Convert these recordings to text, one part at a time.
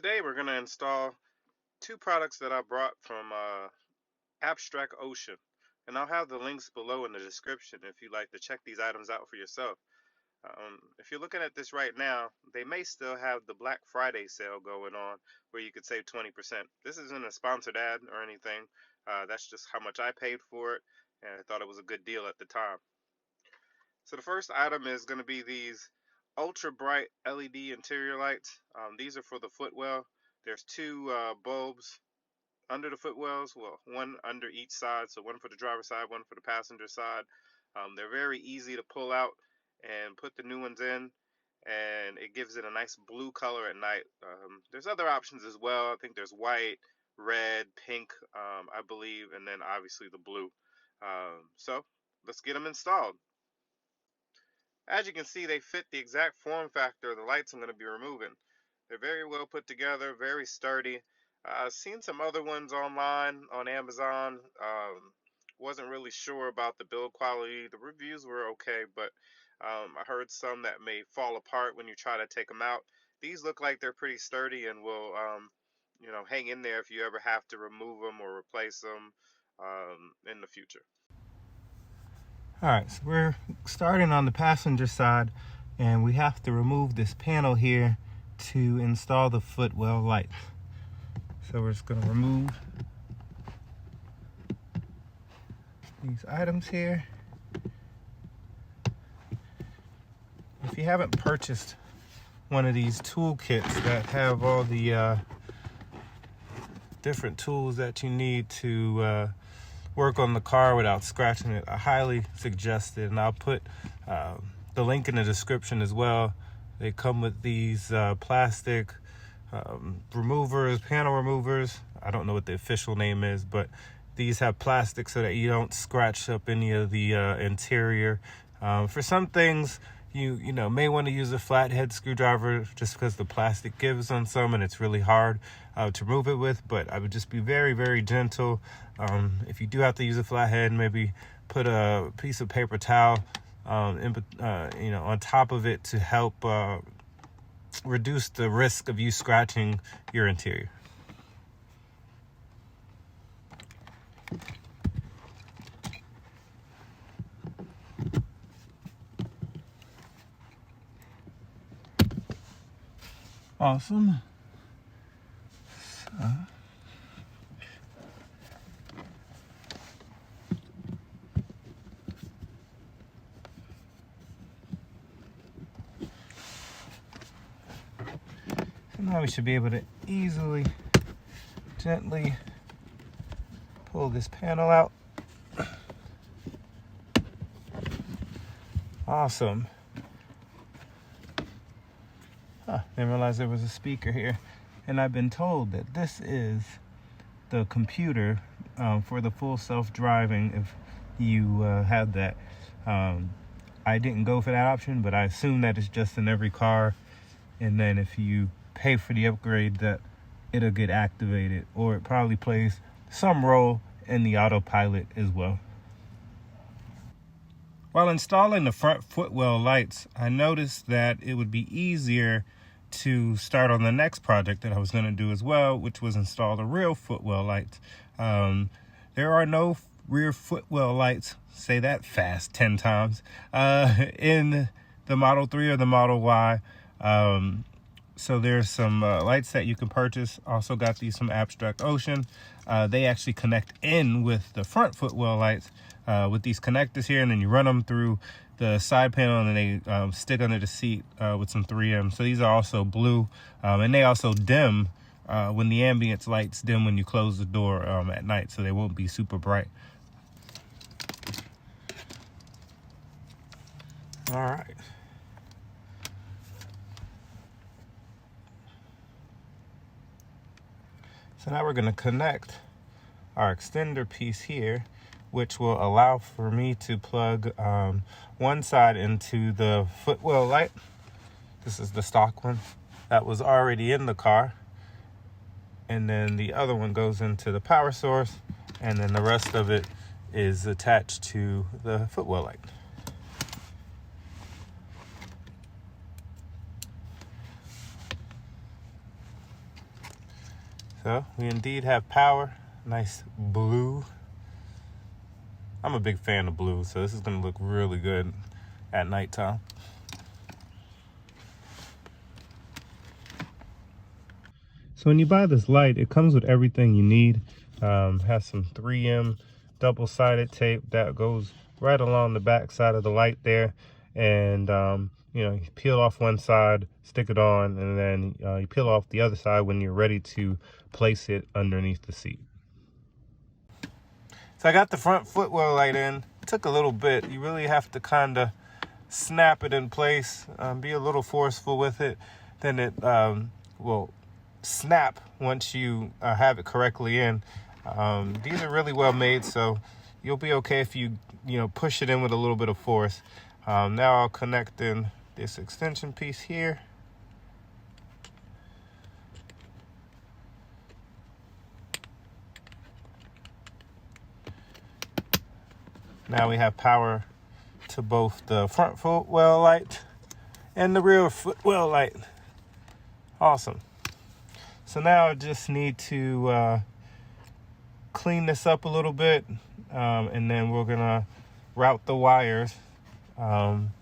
Today we're going to install two products that I brought from Abstract Ocean, and I'll have the links below in the description if you'd like to check these items out for yourself. If you're looking at this right now, they may still have the Black Friday sale going on where you could save 20%. This isn't a sponsored ad or anything. That's just how much I paid for it, and I thought it was a good deal at the time. So the first item is going to be these ultra bright LED interior lights. These are for the Footwell. There's two bulbs under the Footwells, well, one under each side, so one for the driver's side, one for the passenger side. They're very easy to pull out and put the new ones in, and it gives it a nice blue color at night. There's other options as well. I think there's white, red, pink, I believe, and then obviously the blue. So let's get them installed. As you can see, they fit the exact form factor of the lights I'm going to be removing. They're very well put together, very sturdy. I've seen some other ones online on Amazon. Wasn't really sure about the build quality. The reviews were okay, but I heard some that may fall apart when you try to take them out. These look like they're pretty sturdy and will, hang in there if you ever have to remove them or replace them in the future. All right, so we're starting on the passenger side, and we have to remove this panel here to install the Footwell lights. So we're just going to remove these items here. If you haven't purchased one of these toolkits that have all the different tools that you need to work on the car without scratching it, I highly suggest it, and I'll put the link in the description as well. They come with these plastic removers, panel removers. I don't know what the official name is, but these have plastic so that you don't scratch up any of the interior. For some things, you may want to use a flathead screwdriver just because the plastic gives on some and it's really hard to remove it with, but I would just be very, very gentle. If you do have to use a flathead, maybe put a piece of paper towel on top of it to help reduce the risk of you scratching your interior. Awesome. So now we should be able to easily, gently pull this panel out. Awesome. Didn't realize there was a speaker here. And I've been told that this is the computer for the full self-driving if you have that. I didn't go for that option, but I assume that it's just in every car. And then if you pay for the upgrade, that it'll get activated, or it probably plays some role in the autopilot as well. While installing the front Footwell lights, I noticed that it would be easier to start on the next project that I was going to do as well, which was install the rear Footwell lights. There are no rear Footwell lights, say that fast 10 times, in the Model 3 or the Model Y. So there's some lights that you can purchase. Also got these from Abstract Ocean. They actually connect in with the front Footwell lights with these connectors here, and then you run them through the side panel, and then they stick under the seat with some 3M. So these are also blue, and they also dim when the ambience lights dim when you close the door at night, so they won't be super bright. All right. So now we're going to connect our extender piece here, which will allow for me to plug one side into the Footwell light. This is the stock one that was already in the car. And then the other one goes into the power source, and then the rest of it is attached to the Footwell light. So we indeed have power. Nice blue. I'm a big fan of blue, so this is going to look really good at nighttime. So when you buy this light, it comes with everything you need. Has some 3M double-sided tape that goes right along the back side of the light there. And, you peel off one side, stick it on, and then you peel off the other side when you're ready to place it underneath the seat. So I got the front footwell light in. It took a little bit. You really have to kind of snap it in place, be a little forceful with it. Then it will snap once you have it correctly in. These are really well made, so you'll be okay if you push it in with a little bit of force. Now I'll connect in this extension piece here. Now we have power to both the front footwell light and the rear footwell light. Awesome. So now I just need to clean this up a little bit, and then we're gonna route the wires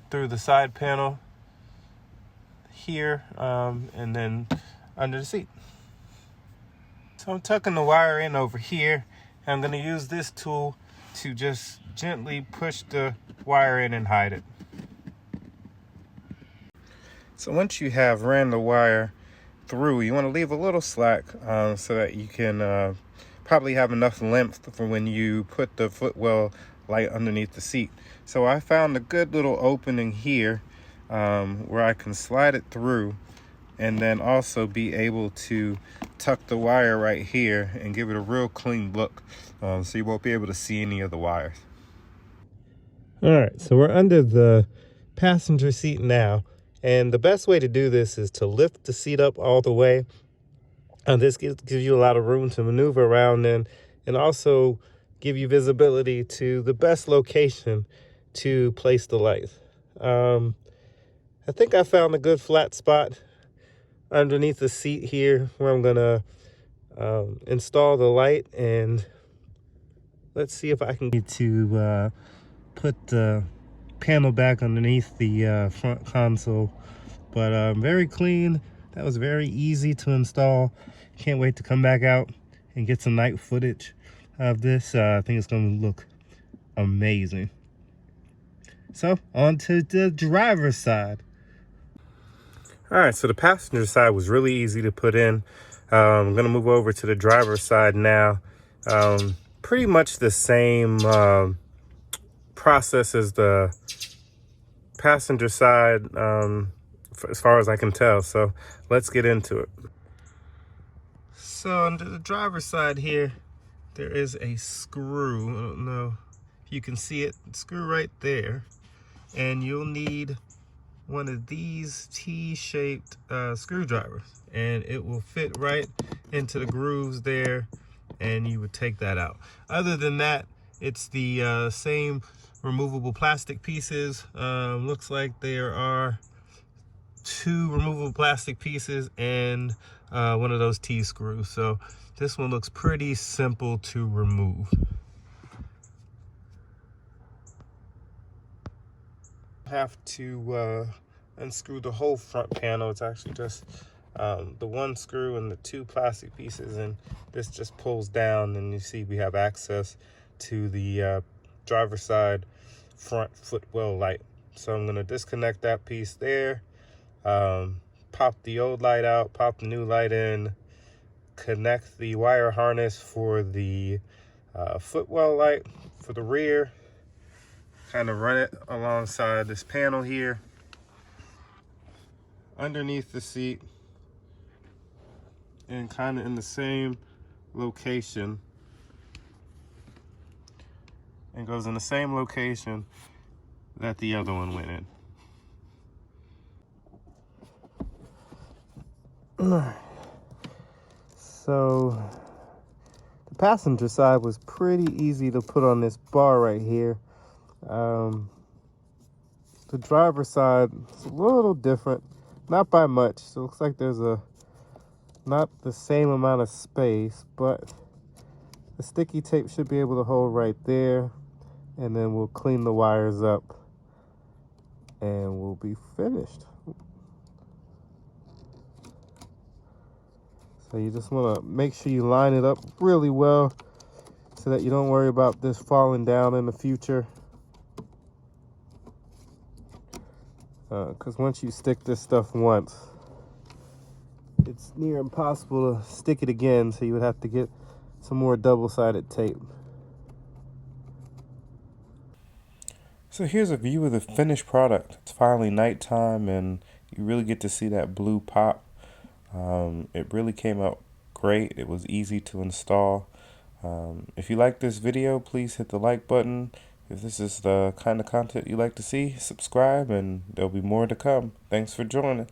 through the side panel here, and then under the seat. So I'm tucking the wire in over here, and I'm gonna use this tool to just gently push the wire in and hide it. So once you have ran the wire through, you want to leave a little slack so that you can probably have enough length for when you put the footwell light underneath the seat. So I found a good little opening here where I can slide it through, and then also be able to tuck the wire right here and give it a real clean look, so you won't be able to see any of the wires. All right, so we're under the passenger seat now, and the best way to do this is to lift the seat up all the way. This gives you a lot of room to maneuver around in, and also give you visibility to the best location to place the light. I think I found a good flat spot underneath the seat here where I'm gonna install the light, and let's see if I can get to put the panel back underneath the front console. But very clean. That was very easy to install. Can't wait to come back out and get some night footage of this. I think it's going to look amazing. So on to the driver's side. All right, so the passenger side was really easy to put in. I'm going to move over to the driver's side now. Pretty much the same process as the passenger side, as far as I can tell. So let's get into it. So on the driver's side here, there is a screw. I don't know if you can see it. Screw right there. And you'll need one of these T-shaped screwdrivers, and it will fit right into the grooves there, and you would take that out. Other than that, it's the same removable plastic pieces. Looks like there are 2 removable plastic pieces and one of those T-screws. So this one looks pretty simple to remove. Have to unscrew the whole front panel. It's actually just the one screw and the 2 plastic pieces, and this just pulls down, and you see we have access to the driver's side front footwell light. So I'm going to disconnect that piece there, pop the old light out, pop the new light in, connect the wire harness for the footwell light for the rear, kind of run it alongside this panel here underneath the seat, and kind of in the same location, and goes in the same location that the other one went in. So the passenger side was pretty easy to put on this bar right here. The driver's side is a little different, not by much. So it looks like there's a not the same amount of space, but the sticky tape should be able to hold right there. And then we'll clean the wires up and we'll be finished. So you just want to make sure you line it up really well so that you don't worry about this falling down in the future. Because once you stick this stuff once, it's near impossible to stick it again, so you would have to get some more double-sided tape. So here's a view of the finished product. It's finally nighttime and you really get to see that blue pop. It really came out great. It was easy to install. If you like this video, please hit the like button. If this is the kind of content you like to see, subscribe and there'll be more to come. Thanks for joining.